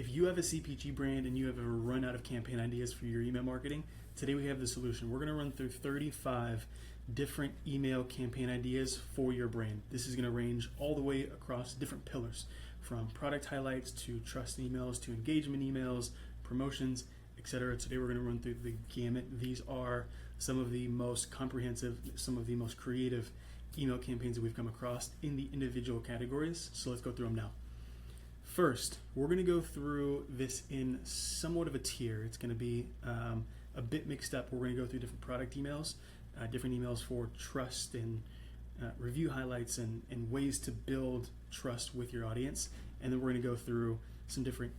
If you have a CPG brand and you have ever run out of campaign ideas for your email marketing, today we have the solution. We're going to run through 35 different email campaign ideas for your brand. This is going to range all the way across different pillars, from product highlights to trust emails to engagement emails, promotions, etc. Today we're going to run through the gamut. These are some of the most comprehensive, some of the most creative email campaigns that we've come across in the individual categories. So let's go through them now. First, we're going to go through this in somewhat of a tier. It's going to be a bit mixed up. We're going to go through different product emails, different emails for trust and review highlights and ways to build trust with your audience. And then we're going to go through some different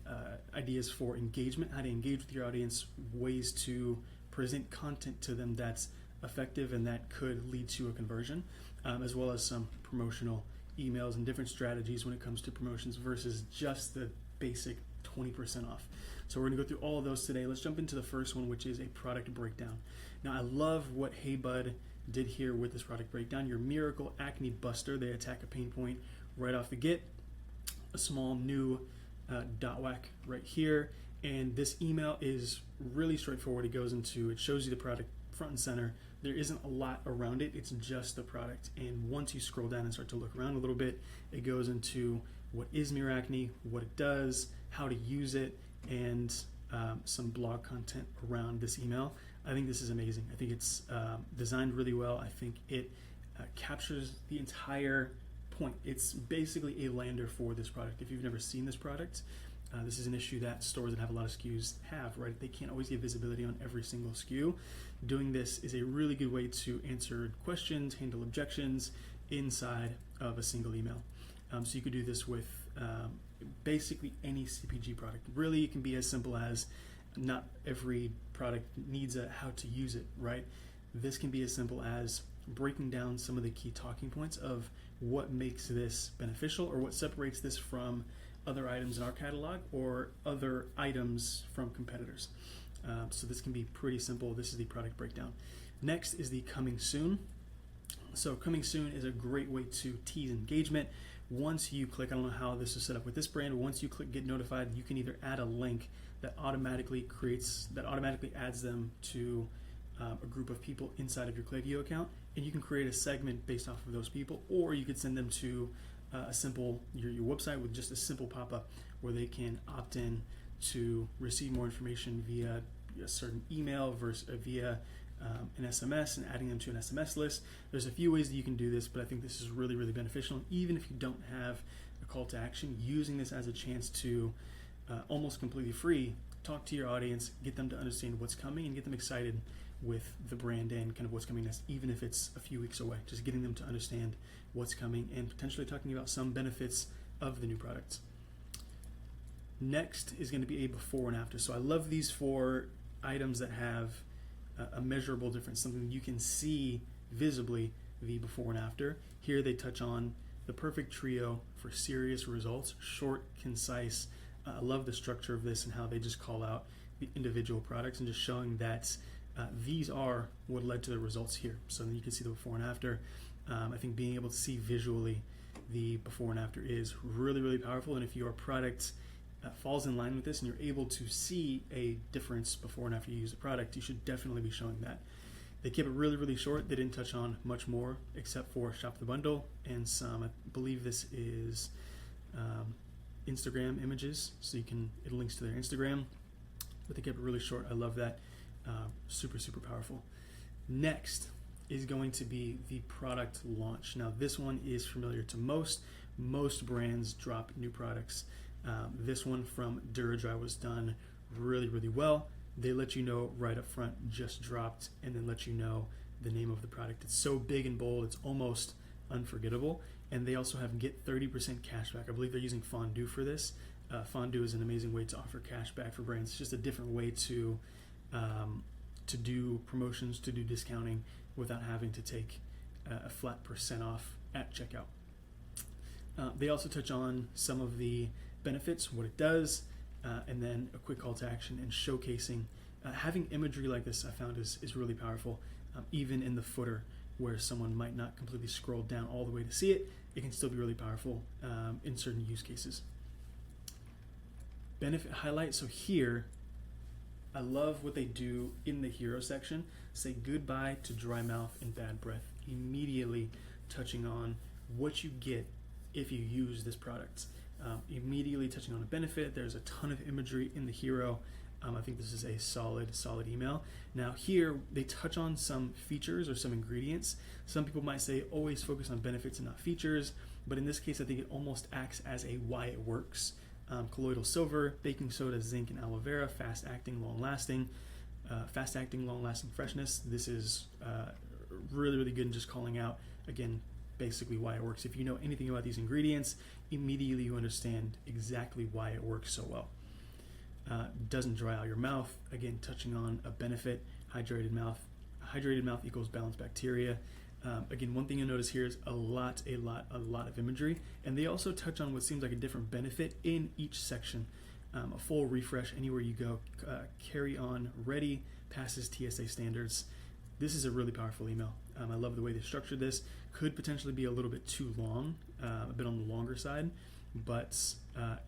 ideas for engagement, how to engage with your audience, ways to present content to them that's effective and that could lead to a conversion, as well as some promotional emails and different strategies when it comes to promotions versus just the basic 20% off. So we're going to go through all of those today. Let's jump into the first one, which is a product breakdown. Now, I love what Hey Bud did here with this product breakdown. Your Miracle Acne Buster, they attack a pain point right off the get. A small new dot whack right here. And this email is really straightforward. It shows you the product front and center. There isn't a lot around it. It's just the product. And once you scroll down and start to look around a little bit, it goes into what is Miracne, what it does, how to use it, and some blog content around this email. I think this is amazing. I think it's designed really well. I think it captures the entire point. It's basically a lander for this product. If you've never seen this product, this is an issue that stores that have a lot of SKUs have, right? They can't always get visibility on every single SKU. Doing this is a really good way to answer questions, handle objections inside of a single email. So you could do this with basically any CPG product. Really, it can be as simple as not every product needs a how to use it, right? This can be as simple as breaking down some of the key talking points of what makes this beneficial or what separates this from other items in our catalog or other items from competitors. So this can be pretty simple. This is the product breakdown. Next is the coming soon. So coming soon is a great way to tease engagement. Once you click, I don't know how this is set up with this brand, once you click get notified, you can either add a link that automatically adds them to a group of people inside of your Klaviyo account, and you can create a segment based off of those people, or you could send them to a simple your website with just a simple pop-up where they can opt in to receive more information via a certain email versus via an SMS and adding them to an SMS list. There's a few ways that you can do this, but I think this is really, really beneficial. Even if you don't have a call to action, using this as a chance to almost completely free talk to your audience, get them to understand what's coming and get them excited with the brand and kind of what's coming next, even if it's a few weeks away. Just getting them to understand what's coming and potentially talking about some benefits of the new products. Next is going to be a before and after. So I love these for items that have a measurable difference, something you can see visibly the before and after. Here they touch on the perfect trio for serious results, short, concise. I love the structure of this and how they just call out the individual products and just showing that these are what led to the results here. So then you can see the before and after. I think being able to see visually the before and after is really, really powerful. And if your product falls in line with this and you're able to see a difference before and after you use the product, you should definitely be showing that. They kept it really, really short. They didn't touch on much more except for shop the bundle and some, I believe this is Instagram images. So it links to their Instagram, but they kept it really short. I love that. Super, super powerful. Next is going to be the product launch. Now this one is familiar to most. Most brands drop new products. This one from DuraDry was done really, really well. They let you know right up front, just dropped, and then let you know the name of the product. It's so big and bold, it's almost unforgettable. And they also have get 30% cash back. I believe they're using Fondue for this. Fondue is an amazing way to offer cash back for brands. It's just a different way to do promotions, to do discounting without having to take a flat % off at checkout. They also touch on some of the benefits, what it does, and then a quick call to action and showcasing. Having imagery like this I found is really powerful, even in the footer where someone might not completely scroll down all the way to see it. It can still be really powerful in certain use cases. benefit highlight. So here, I love what they do in the hero section. Say goodbye to dry mouth and bad breath, immediately touching on what you get if you use this product. Immediately touching on a benefit. There's a ton of imagery in the hero. I think this is a solid email. Now here, they touch on some features or some ingredients. Some people might say always focus on benefits and not features, but in this case, I think it almost acts as a why it works. Colloidal silver, baking soda, zinc, and aloe vera, fast-acting, long-lasting freshness. This is really good in just calling out, again, basically why it works. If you know anything about these ingredients, immediately you understand exactly why it works so well. Doesn't dry out your mouth, again, touching on a benefit. Hydrated mouth equals balanced bacteria. Again, one thing you'll notice here is a lot of imagery, and they also touch on what seems like a different benefit in each section. A full refresh anywhere you go. Carry on ready, passes TSA standards. This is a really powerful email. I love the way they structured this. Could potentially be a little bit too long, a bit on the longer side, but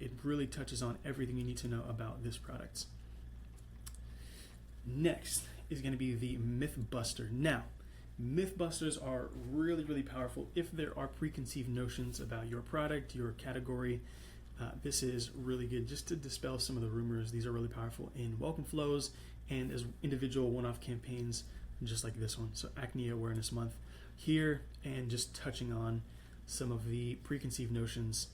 it really touches on everything you need to know about this product. Next is going to be the Myth Buster. Now, Myth Busters are really powerful if there are preconceived notions about your product, your category. This is really good just to dispel some of the rumors. These are really powerful in welcome flows and as individual one-off campaigns, just like this one. So Acne Awareness Month here, and just touching on some of the preconceived notions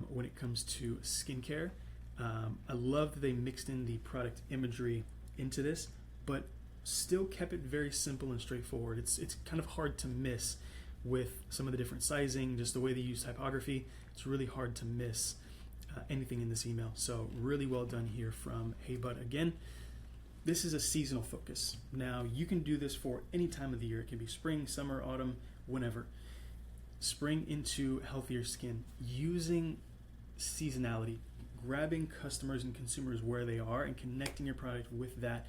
when it comes to skincare. I love that they mixed in the product imagery into this, but still kept it very simple and straightforward. It's kind of hard to miss with some of the different sizing, just the way they use typography. It's really hard to miss anything in this email. So really well done here from Hey Bud. Again, this is a seasonal focus. Now you can do this for any time of the year. It can be spring, summer, autumn, whenever. Spring into healthier skin, using seasonality, grabbing customers and consumers where they are and connecting your product with that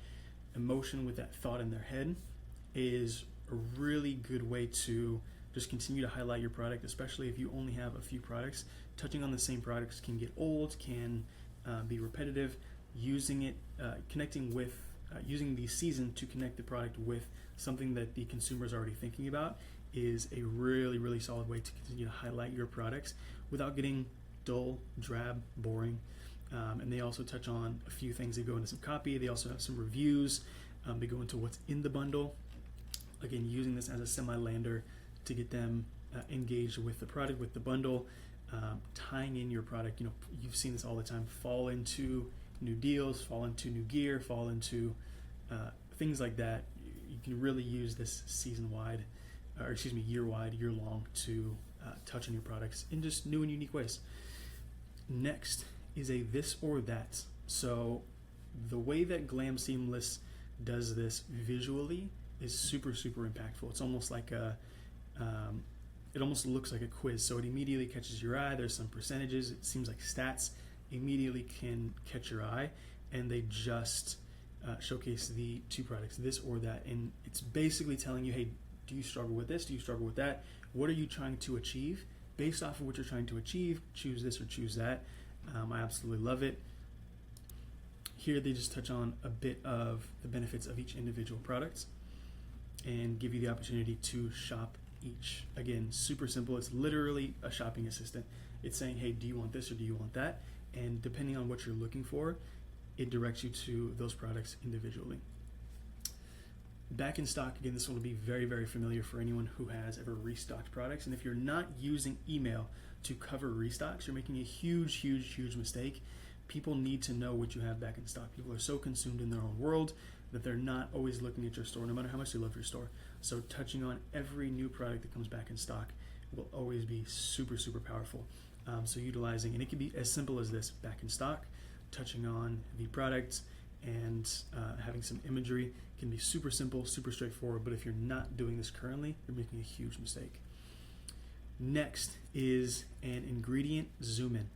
emotion, with that thought in their head, is a really good way to just continue to highlight your product, especially if you only have a few products. Touching on the same products can get old, can be repetitive. Using it, connecting with, using the season to connect the product with something that the consumer is already thinking about is a really solid way to continue to highlight your products without getting dull, drab, boring. And they also touch on a few things. They go into some copy. They also have some reviews. They go into what's in the bundle. Again, using this as a semi-lander to get them engaged with the product, with the bundle, tying in your product. You know, you've seen this all the time. Fall into new deals, fall into new gear, fall into things like that. You can really use this season-wide, or excuse me, year-wide, year-long to touch on your products in just new and unique ways. Next is a this or that. So the way that Glam Seamless does this visually is super impactful. It's almost like it almost looks like a quiz. So it immediately catches your eye. There's some percentages. It seems like stats immediately can catch your eye, and they just showcase the two products, this or that. And it's basically telling you, hey, do you struggle with this? Do you struggle with that? What are you trying to achieve? Based off of what you're trying to achieve, choose this or choose that. I absolutely love it. Here they just touch on a bit of the benefits of each individual product and give you the opportunity to shop each. Again, super simple. It's literally a shopping assistant. It's saying, hey, do you want this or do you want that? And depending on what you're looking for, it directs you to those products individually. Back in stock, again, this one will be very familiar for anyone who has ever restocked products. And if you're not using email to cover restocks, you're making a huge mistake. People need to know what you have back in stock. People are so consumed in their own world that they're not always looking at your store, no matter how much they love your store. So touching on every new product that comes back in stock will always be super powerful. So utilizing, and it can be as simple as this, back in stock, touching on the product, and having some imagery can be super simple, super straightforward, but if you're not doing this currently, you're making a huge mistake. Next is an ingredient zoom in.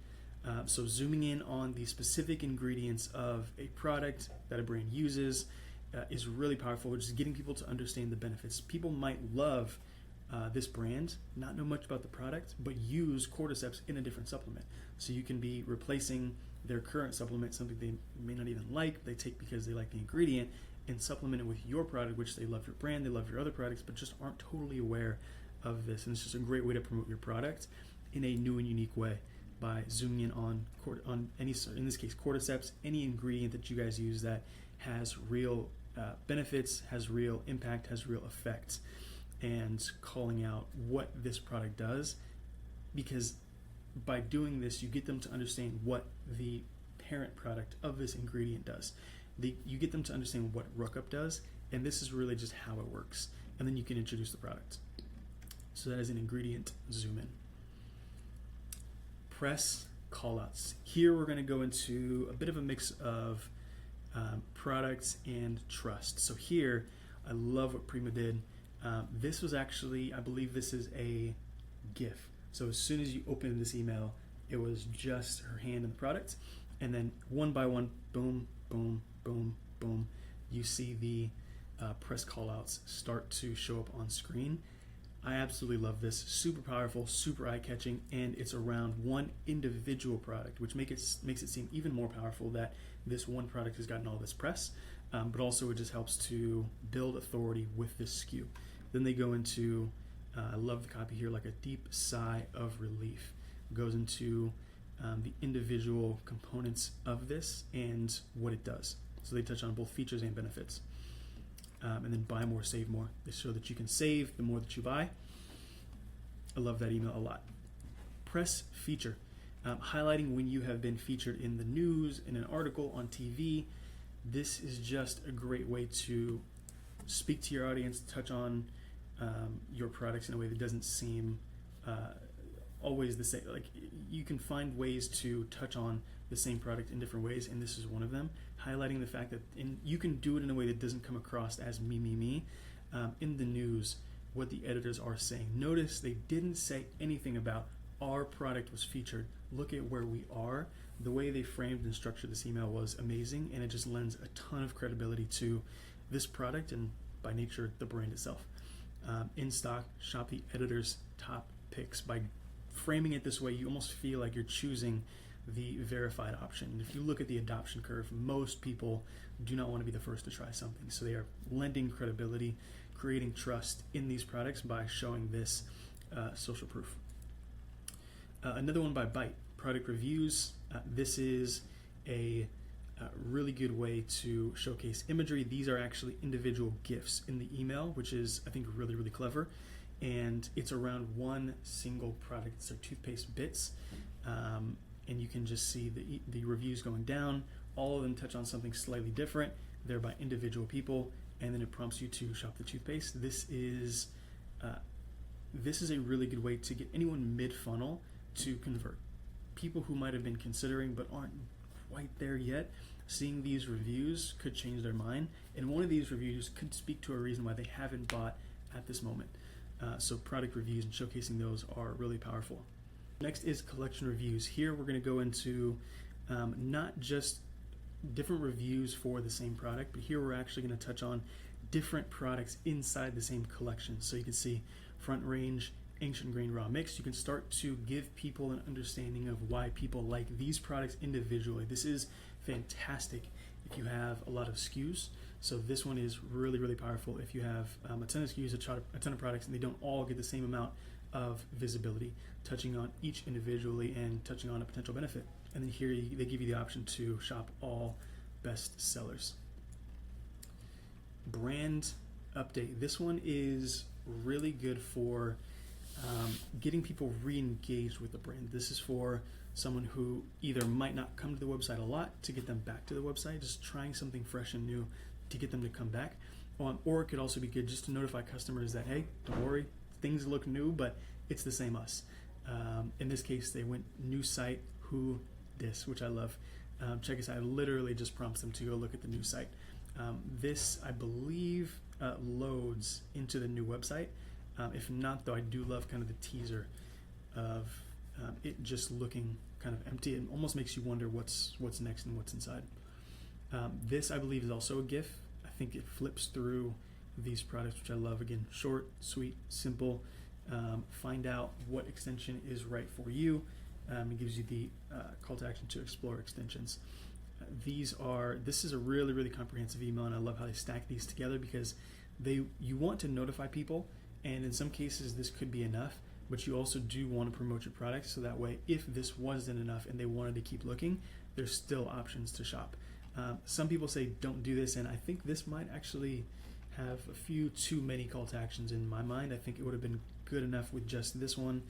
So zooming in on the specific ingredients of a product that a brand uses is really powerful, which is getting people to understand the benefits. People might love this brand, not know much about the product, but use cordyceps in a different supplement. So you can be replacing their current supplement, something they may not even like, they take because they like the ingredient, and supplement it with your product, which they love your brand, they love your other products, but just aren't totally aware of this. And it's just a great way to promote your product in a new and unique way by zooming in on any, in this case, cordyceps, any ingredient that you guys use that has real benefits, has real impact, has real effects, and calling out what this product does, because by doing this, you get them to understand what the parent product of this ingredient does. You get them to understand what Rookup does, and this is really just how it works. And then you can introduce the product. So that is an ingredient zoom in. Press callouts. Here we're going to go into a bit of a mix of products and trust. So here, I love what Prima did. This was actually, I believe this is a GIF. So as soon as you open this email, it was just her hand in the product. And then one by one, boom, boom, boom, boom, you see the press callouts start to show up on screen. I absolutely love this. Super powerful, super eye-catching, and it's around one individual product, which makes it seem even more powerful that this one product has gotten all this press, but also it just helps to build authority with this SKU. Then they go into, I love the copy here, like a deep sigh of relief. It goes into the individual components of this and what it does. So they touch on both features and benefits. And then buy more, save more. They show that you can save the more that you buy. I love that email a lot. Press feature. Highlighting when you have been featured in the news, in an article, on TV. This is just a great way to speak to your audience, touch on your products in a way that doesn't seem always the same. Like, you can find ways to touch on the same product in different ways, and this is one of them. Highlighting the fact that you can do it in a way that doesn't come across as me. In the news, what the editors are saying. Notice they didn't say anything about our product was featured. Look at where we are. The way they framed and structured this email was amazing, and it just lends a ton of credibility to this product and, by nature, the brand itself. In stock, shop the editor's top picks. By framing it this way, you almost feel like you're choosing the verified option. And if you look at the adoption curve, most people do not want to be the first to try something. So they are lending credibility, creating trust in these products by showing this social proof. Another one by Byte, product reviews. This is a really good way to showcase imagery. These are actually individual GIFs in the email, which is, I think, really, really clever. And it's around one single product. It's their toothpaste bits. And you can just see the reviews going down. All of them touch on something slightly different. They're by individual people, and then it prompts you to shop the toothpaste. This is a really good way to get anyone mid-funnel to convert. People who might have been considering but aren't quite there yet, seeing these reviews could change their mind, and one of these reviews could speak to a reason why they haven't bought at this moment. So product reviews and showcasing those are really powerful. Next is collection reviews. Here we're going to go into not just different reviews for the same product, but here we're actually going to touch on different products inside the same collection. So you can see Front Range, Ancient Grain Raw Mix. You can start to give people an understanding of why people like these products individually. This is fantastic if you have a lot of SKUs. So this one is really, really powerful if you have a ton of SKUs, a ton of products, and they don't all get the same amount of visibility, touching on each individually and touching on a potential benefit. And then here they give you the option to shop all best sellers. Brand update. This one is really good for getting people re-engaged with the brand. This is for someone who either might not come to the website a lot to get them back to the website, just trying something fresh and new to get them to come back. Or it could also be good just to notify customers that, hey, don't worry, things look new, but it's the same us. In this case, they went new site, who dis, which I love. Check this out. It literally just prompts them to go look at the new site. This, I believe, loads into the new website. If not, though, I do love kind of the teaser of it just looking kind of empty. It almost makes you wonder what's next and what's inside. This, I believe, is also a GIF. I think it flips through these products, which I love. Again, short, sweet, simple. Find out what extension is right for you. It gives you the call to action to explore extensions. This is a really, really comprehensive email, and I love how they stack these together because you want to notify people, and in some cases this could be enough, but you also do want to promote your product, so that way if this wasn't enough and they wanted to keep looking, there's still options to shop. Some people say don't do this, and I think this might actually have a few too many call to actions in my mind. I think it would have been good enough with just this one,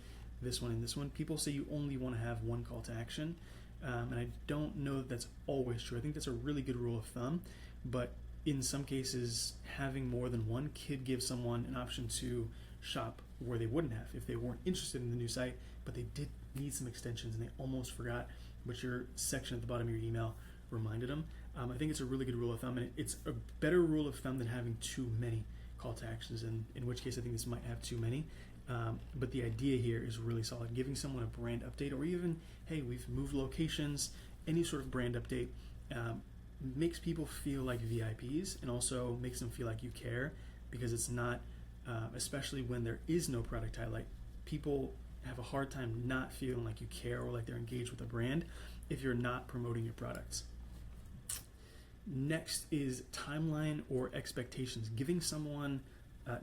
and this one. People say you only want to have one call to action, and I don't know that that's always true. I think that's a really good rule of thumb, but in some cases, having more than one could give someone an option to shop where they wouldn't have if they weren't interested in the new site, but they did need some extensions and they almost forgot, but your section at the bottom of your email reminded them. I think it's a really good rule of thumb, and it's a better rule of thumb than having too many call to actions, and in which case I think this might have too many. But the idea here is really solid. Giving someone a brand update, or even, hey, we've moved locations, any sort of brand update, makes people feel like VIPs and also makes them feel like you care, because it's not, especially when there is no product highlight, people have a hard time not feeling like you care or like they're engaged with a brand if you're not promoting your products. Next is timeline or expectations. Giving someone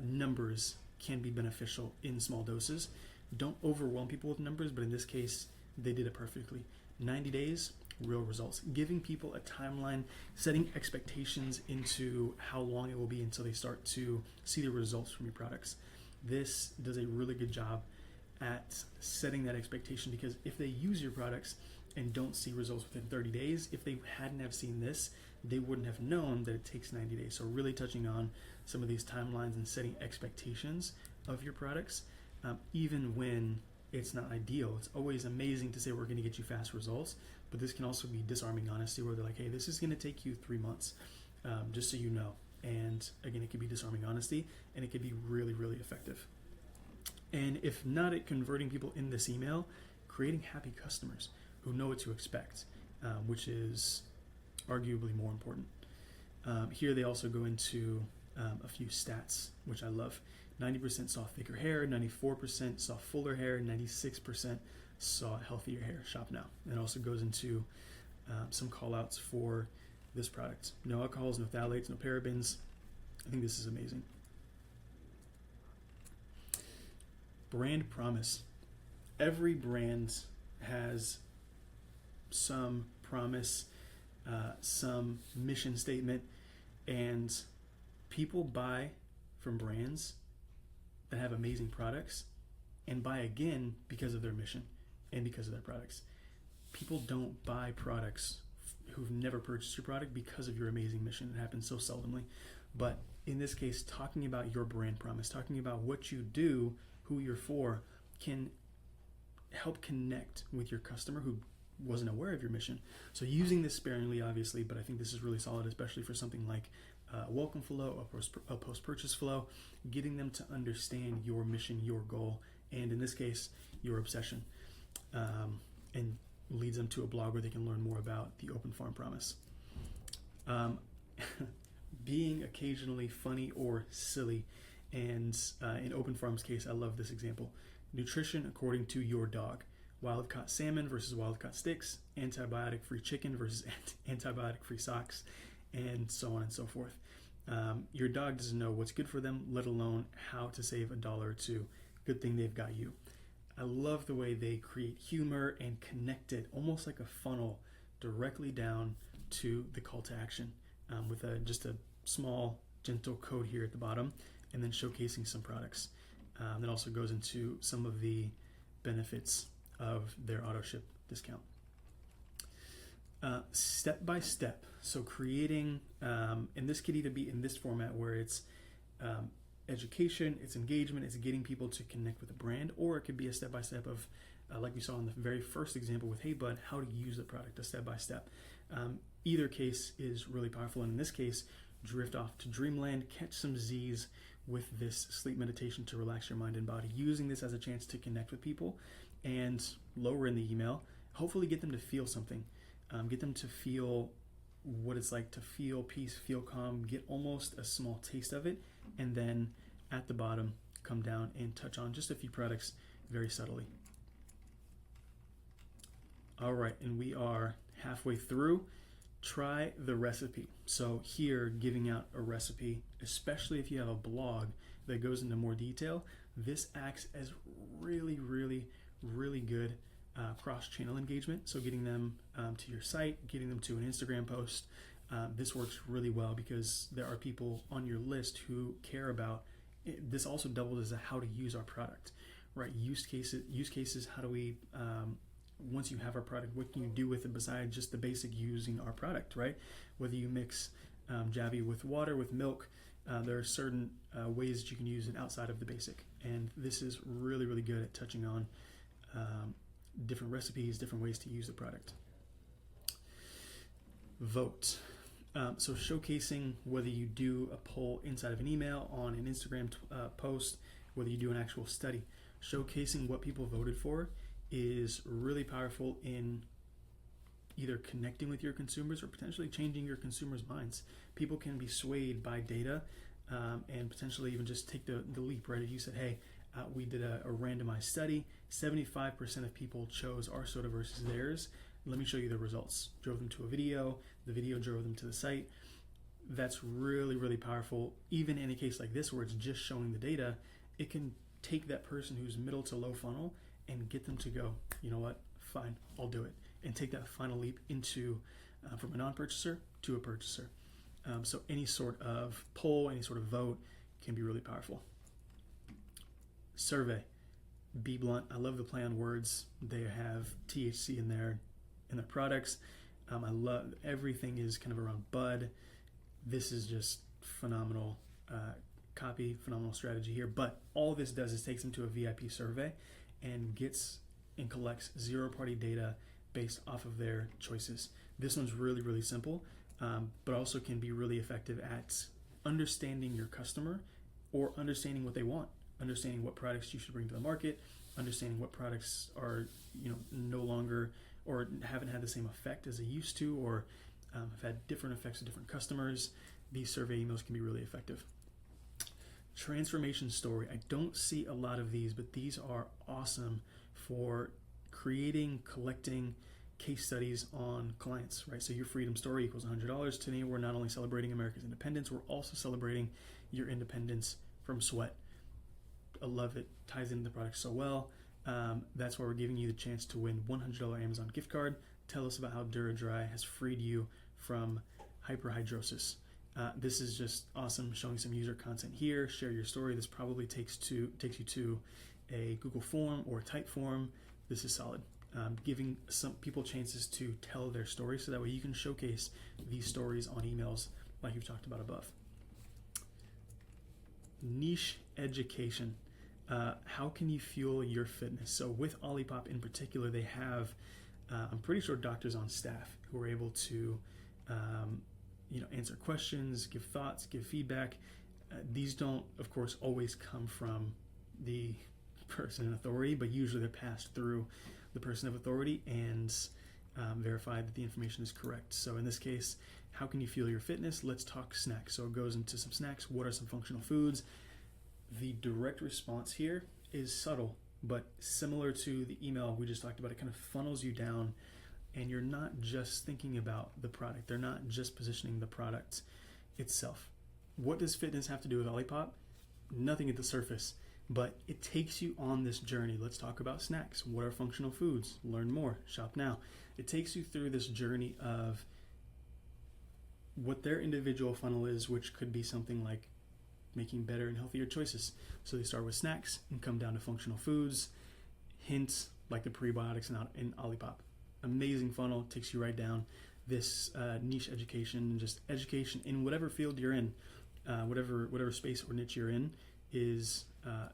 numbers can be beneficial in small doses. Don't overwhelm people with numbers, but in this case, they did it perfectly. 90 days, real results. Giving people a timeline, setting expectations into how long it will be until they start to see the results from your products. This does a really good job at setting that expectation, because if they use your products and don't see results within 30 days, if they hadn't have seen this, they wouldn't have known that it takes 90 days. So really touching on some of these timelines and setting expectations of your products, even when it's not ideal. It's always amazing to say we're going to get you fast results, but this can also be disarming honesty, where they're like, hey, this is going to take you 3 months, just so you know. And again, it could be disarming honesty, and it could be really, really effective. And if not at converting people in this email, creating happy customers who know what to expect, which is arguably more important. Here they also go into a few stats, which I love. 90% saw thicker hair, 94% saw fuller hair, 96% saw healthier hair. Shop now. And it also goes into some call outs for this product. No alcohols, no phthalates, no parabens. I think this is amazing. Brand promise. Every brand has some promise, some mission statement, and people buy from brands that have amazing products and buy again because of their mission and because of their products. People don't buy products who've never purchased your product because of your amazing mission. It happens so seldomly. But in this case, talking about your brand promise, talking about what you do, who you're for, can help connect with your customer who wasn't aware of your mission. So using this sparingly, obviously, but I think this is really solid, especially for something like a welcome flow, a post-purchase flow, getting them to understand your mission, your goal, and in this case, your obsession, and leads them to a blog where they can learn more about the Open Farm Promise. Being occasionally funny or silly, and in Open Farm's case, I love this example. Nutrition according to your dog. Wild-caught salmon versus wild-caught sticks, antibiotic-free chicken versus antibiotic-free socks, and so on and so forth. Your dog doesn't know what's good for them, let alone how to save $1 or $2. Good thing they've got you. I love the way they create humor and connect it, almost like a funnel, directly down to the call to action, with just a small, gentle code here at the bottom, and then showcasing some products. That also goes into some of the benefits of their auto ship discount. Step by step. So creating, and this could either be in this format where it's education, it's engagement, it's getting people to connect with a brand, or it could be a step by step of, like we saw in the very first example with Hey Bud, how to use the product, a step by step. Either case is really powerful, and in this case, drift off to dreamland, catch some Z's with this sleep meditation to relax your mind and body, using this as a chance to connect with people and lower in the email, hopefully get them to feel something, get them to feel what it's like to feel peace, feel calm, get almost a small taste of it, and then at the bottom, come down and touch on just a few products very subtly. All right, and we are halfway through. Try the recipe. So here, giving out a recipe, especially if you have a blog that goes into more detail, this acts as really, really, really good cross-channel engagement. So getting them to your site, getting them to an Instagram post, this works really well because there are people on your list who care about it. This also doubles as a how to use our product, right? Use cases. How do we once you have our product, what can you do with it besides just the basic using our product, right? Whether you mix Javi with water, with milk, there are certain ways that you can use it outside of the basic. And this is really, really good at touching on different recipes, different ways to use the product. Vote. So showcasing whether you do a poll inside of an email, on an Instagram post, whether you do an actual study, showcasing what people voted for is really powerful in either connecting with your consumers or potentially changing your consumers' minds. People can be swayed by data and potentially even just take the leap, right? If you said, hey, we did a randomized study, 75% of people chose our soda versus theirs. Let me show you the results. Drove them to a video, the video drove them to the site. That's really, really powerful. Even in a case like this where it's just showing the data, it can take that person who's middle to low funnel and get them to go, you know what, fine, I'll do it. And take that final leap into from a non-purchaser to a purchaser. So any sort of poll, any sort of vote can be really powerful. Survey. Be blunt. I love the play on words. They have THC in their products. I love everything is kind of around bud. This is just phenomenal copy, phenomenal strategy here. But all this does is takes them to a VIP survey and gets and collects zero-party data based off of their choices. This one's really, really simple, but also can be really effective at understanding your customer or understanding what they want, understanding what products you should bring to the market, understanding what products are no longer or haven't had the same effect as they used to, or have had different effects with different customers. These survey emails can be really effective. Transformation story. I don't see a lot of these, but these are awesome for creating, collecting case studies on clients, right? So your freedom story equals $100. Today, we're not only celebrating America's independence, we're also celebrating your independence from sweat. I love it. Ties into the product so well. That's why we're giving you the chance to win $100 Amazon gift card. Tell us about how DuraDry has freed you from hyperhidrosis. This is just awesome, showing some user content here. Share your story. This probably takes you to a Google form or a type form. This is solid. Giving some people chances to tell their story so that way you can showcase these stories on emails like you've talked about above. Niche education. How can you fuel your fitness? So with Olipop in particular, they have, I'm pretty sure, doctors on staff who are able to answer questions, give thoughts, give feedback. These don't, of course, always come from the person in authority, but usually they're passed through the person of authority and verify that the information is correct. So in this case, how can you fuel your fitness? Let's talk snacks. So it goes into some snacks. What are some functional foods? The direct response here is subtle, but similar to the email we just talked about. It kind of funnels you down, and you're not just thinking about the product. They're not just positioning the product itself. What does fitness have to do with Olipop? Nothing at the surface, but it takes you on this journey. Let's talk about snacks. What are functional foods? Learn more. Shop now. It takes you through this journey of what their individual funnel is, which could be something like making better and healthier choices. So they start with snacks and come down to functional foods, hints like the prebiotics in Olipop. Amazing funnel, takes you right down this niche education, and just education in whatever field you're in, whatever space or niche you're in is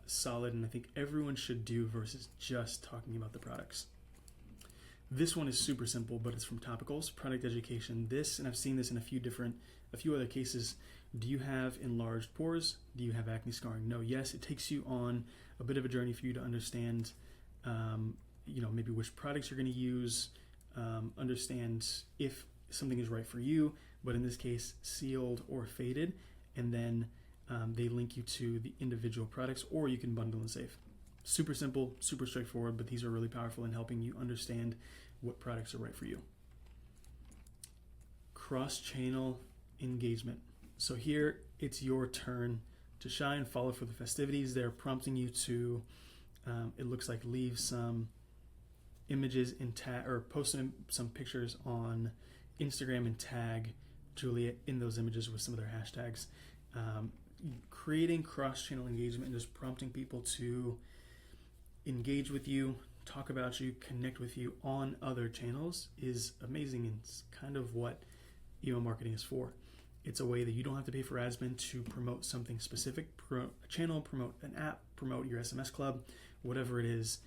solid, and I think everyone should do versus just talking about the products. This one is super simple, but it's from Topicals, product education. This, and I've seen this in a few other cases. Do you have enlarged pores? Do you have acne scarring? No. Yes, it takes you on a bit of a journey for you to understand, maybe which products you're going to use, understand if something is right for you, but in this case, sealed or faded, and then they link you to the individual products, or you can bundle and save. Super simple, super straightforward, but these are really powerful in helping you understand what products are right for you. Cross-channel engagement. So here it's your turn to shine, follow for the festivities. They're prompting you to, it looks like, leave some images in tag, or post some pictures on Instagram and tag Juliet in those images with some of their hashtags. Creating cross-channel engagement and just prompting people to engage with you, talk about you, connect with you on other channels is amazing, and it's kind of what email marketing is for. It's a way that you don't have to pay for ad spend to promote something specific, promote a channel, promote an app, promote your SMS club, whatever it is.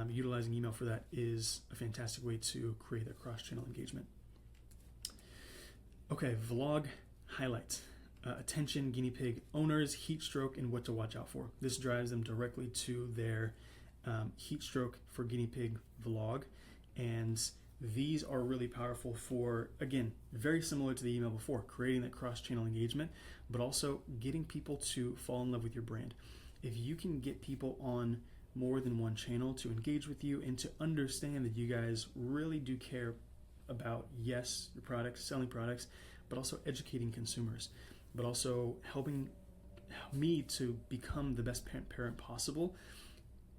Utilizing email for that is a fantastic way to create a cross-channel engagement. Okay, vlog highlights. Attention guinea pig owners, heat stroke, and what to watch out for. This drives them directly to their heat stroke for guinea pig vlog, and these are really powerful for, again, very similar to the email before, creating that cross-channel engagement, but also getting people to fall in love with your brand. If you can get people on more than one channel to engage with you and to understand that you guys really do care about, yes, your products, selling products, but also educating consumers, but also helping me to become the best parent possible,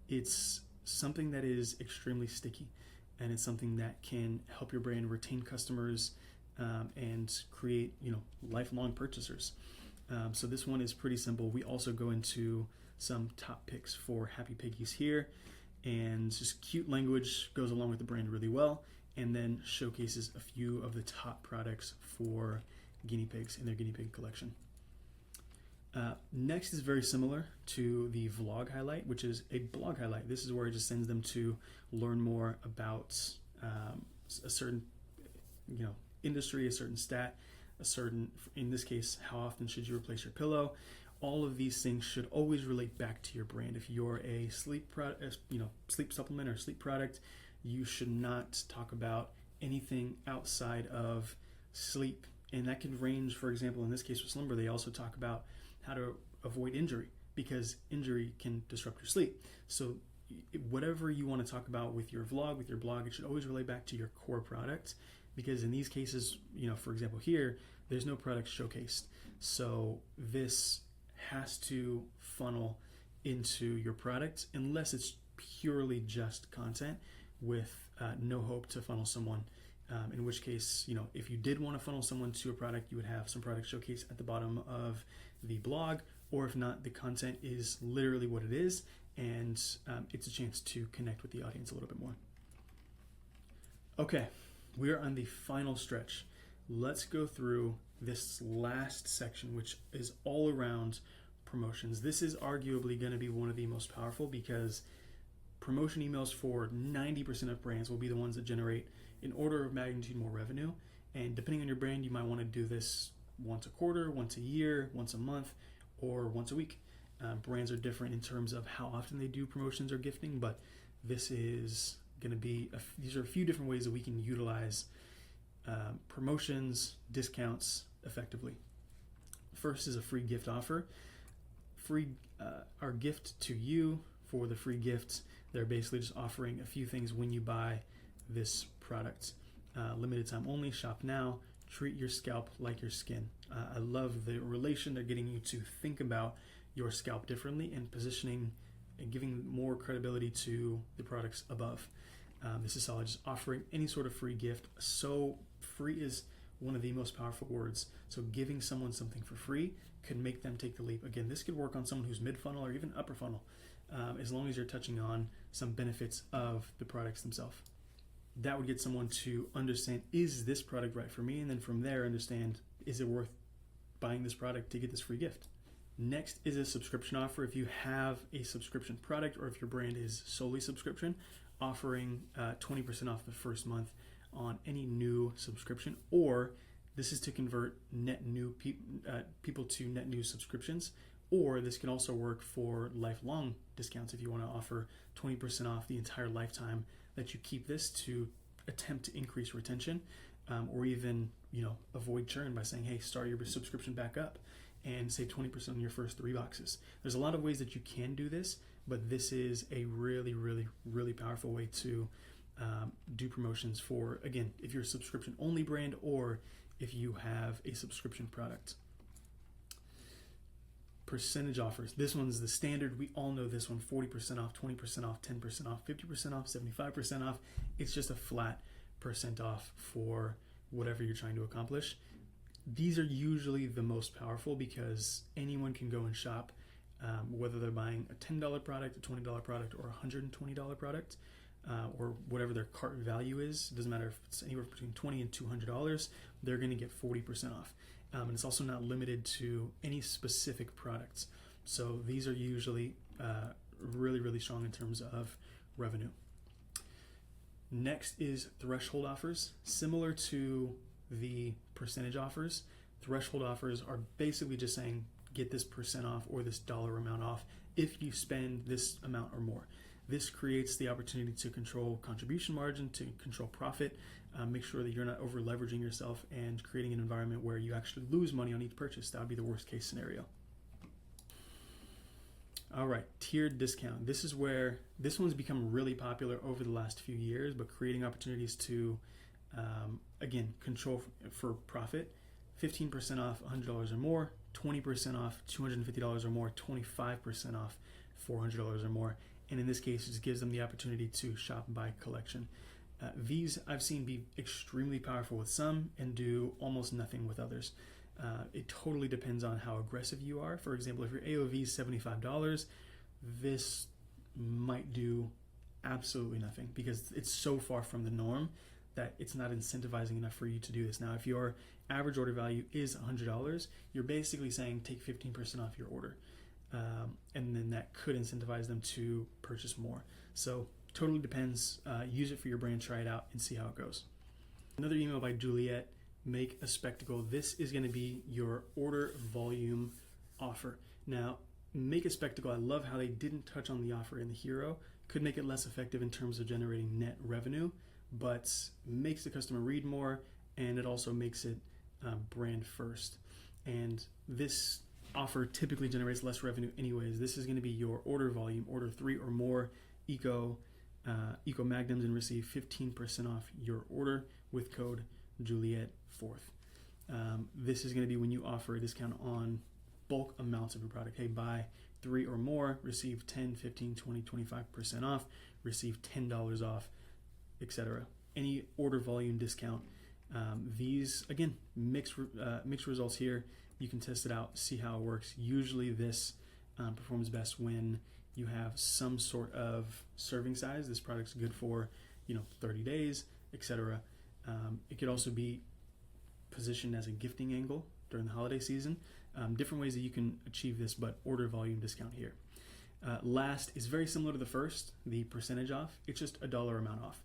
it's something that is extremely sticky, and it's something that can help your brand retain customers and create, lifelong purchasers. So this one is pretty simple. We also go into some top picks for happy piggies here, and just cute language goes along with the brand really well, and then showcases a few of the top products for guinea pigs in their guinea pig collection. Next is very similar to the vlog highlight, which is a blog highlight. This is where it just sends them to learn more about a certain, industry, a certain stat, a certain, in this case, how often should you replace your pillow? All of these things should always relate back to your brand. If you're a sleep sleep supplement or sleep product, you should not talk about anything outside of sleep. And that can range, for example, in this case with slumber, they also talk about how to avoid injury, because injury can disrupt your sleep. So whatever you want to talk about with your vlog, with your blog, it should always relate back to your core product, because in these cases, for example here, there's no product showcased. So this has to funnel into your product unless it's purely just content with no hope to funnel someone. In which case, if you did want to funnel someone to a product, you would have some product showcase at the bottom of the blog, or if not, the content is literally what it is, and it's a chance to connect with the audience a little bit more. Okay, we are on the final stretch. Let's go through this last section, which is all around promotions. This is arguably going to be one of the most powerful, because promotion emails for 90% of brands will be the ones that generate an order of magnitude more revenue. And depending on your brand, you might want to do this once a quarter, once a year, once a month, or once a week. Brands are different in terms of how often they do promotions or gifting, but this is going to be, these are a few different ways that we can utilize promotions, discounts effectively. First is a free gift offer. Our gift to you for the free gifts, they're basically just offering a few things when you buy this product. Limited time only, shop now, treat your scalp like your skin. I love the relation they're getting you to think about your scalp differently and positioning and giving more credibility to the products above. This is solid, just offering any sort of free gift. So free is one of the most powerful words. So giving someone something for free could make them take the leap. Again, this could work on someone who's mid-funnel or even upper funnel, as long as you're touching on some benefits of the products themselves. That would get someone to understand, is this product right for me? And then from there, understand, is it worth buying this product to get this free gift? Next is a subscription offer. If you have a subscription product, or if your brand is solely subscription, offering 20% off the first month on any new subscription, or this is to convert net new people to net new subscriptions, or this can also work for lifelong discounts if you want to offer 20% off the entire lifetime that you keep this, to attempt to increase retention, or even avoid churn by saying, hey, start your subscription back up and save 20% on your first 3 boxes. There's a lot of ways that you can do this, but this is a really, really, really powerful way to do promotions for, again, if you're a subscription only brand or if you have a subscription product. Percentage offers. This one's the standard. We all know this one: 40% off, 20% off, 10% off, 50% off, 75% off. It's just a flat percent off for whatever you're trying to accomplish. These are usually the most powerful because anyone can go and shop, whether they're buying a $10 product, a $20 product, or a $120 product, or whatever their cart value is. It doesn't matter if it's anywhere between $20 and $200, they're going to get 40% off. And it's also not limited to any specific products. So these are usually really, really strong in terms of revenue. Next is threshold offers. Similar to the percentage offers, threshold offers are basically just saying get this percent off or this dollar amount off if you spend this amount or more. This creates the opportunity to control contribution margin, to control profit, make sure that you're not over leveraging yourself and creating an environment where you actually lose money on each purchase. That would be the worst case scenario. All right, tiered discount. This is where this one's become really popular over the last few years, but creating opportunities to, again, control for profit. 15% off $100 or more, 20% off $250 or more, 25% off $400 or more. And in this case, it just gives them the opportunity to shop by collection. These I've seen be extremely powerful with some and do almost nothing with others. It totally depends on how aggressive you are. For example, if your AOV is $75, this might do absolutely nothing because it's so far from the norm that it's not incentivizing enough for you to do this. Now, if your average order value is $100, you're basically saying take 15% off your order. And then that could incentivize them to purchase more. So totally depends. Use it for your brand, try it out, and see how it goes. Another email by Juliet, make a spectacle. This is going to be your order volume offer. Now, make a spectacle. I love how they didn't touch on the offer in the hero. Could make it less effective in terms of generating net revenue, but makes the customer read more, and it also makes it brand first. And this offer typically generates less revenue anyways. This is going to be your order volume. Order 3 or more Eco Magnums and receive 15% off your order with code Juliet4th. This is going to be when you offer a discount on bulk amounts of your product. Hey, buy 3 or more, receive 10, 15, 20, 25% off, receive $10 off, etc. Any order volume discount. These, again, mixed results here. You can test it out, see how it works. Usually this performs best when you have some sort of serving size. This product's good for 30 days, etc. It could also be positioned as a gifting angle during the holiday season. Different ways that you can achieve this, but order volume discount here. Last is very similar to the first, the percentage off. It's just a dollar amount off.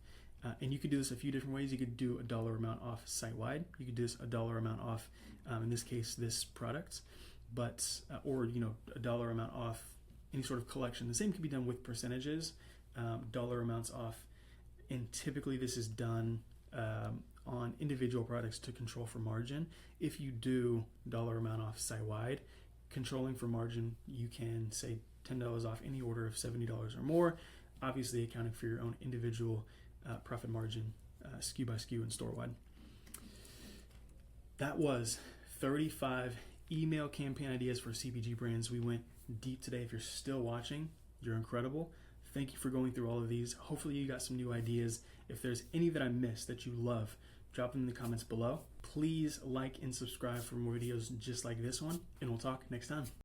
And you could do this a few different ways. You could do a dollar amount off site-wide. You could do this a dollar amount off, in this case, this product, but or a dollar amount off any sort of collection. The same can be done with percentages, dollar amounts off, and typically this is done on individual products to control for margin. If you do dollar amount off site-wide, controlling for margin, you can say $10 off any order of $70 or more, obviously accounting for your own individual profit margin, SKU by SKU and store-wide. That was 35 email campaign ideas for CPG brands. We went deep today. If you're still watching, you're incredible. Thank you for going through all of these. Hopefully you got some new ideas. If there's any that I missed that you love, drop them in the comments below. Please like and subscribe for more videos just like this one, and we'll talk next time.